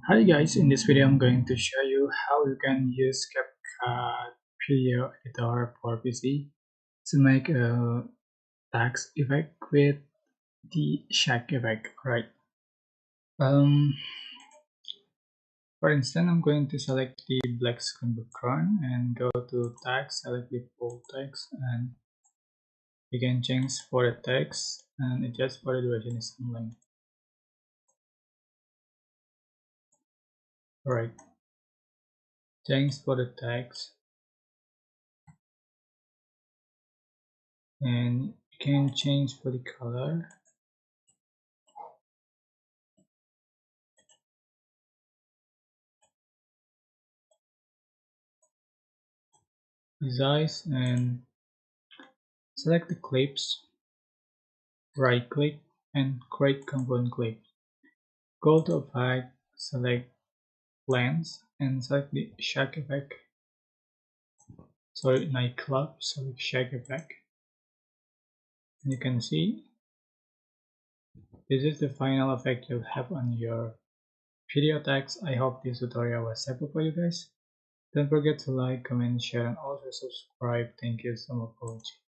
Hi guys, in this video I'm going to show you how you can use CapCut video editor for PC to make a text effect with the shake effect, right? Um, for instance, I'm going to select the black screen background and go to text, select the full text, and you can change for the text and adjust for the duration is length. Alright, change for the text and you can change for the color. Size and select the clips, right click and create component clip. Go to Effect, select Lens and select the Shake Effect. Sorry, Nightclub, select Shake Effect. And you can see this is the final effect you'll have on your video text. I hope this tutorial was helpful for you guys. Don't forget to like, comment, share and also subscribe. Thank you so much for watching.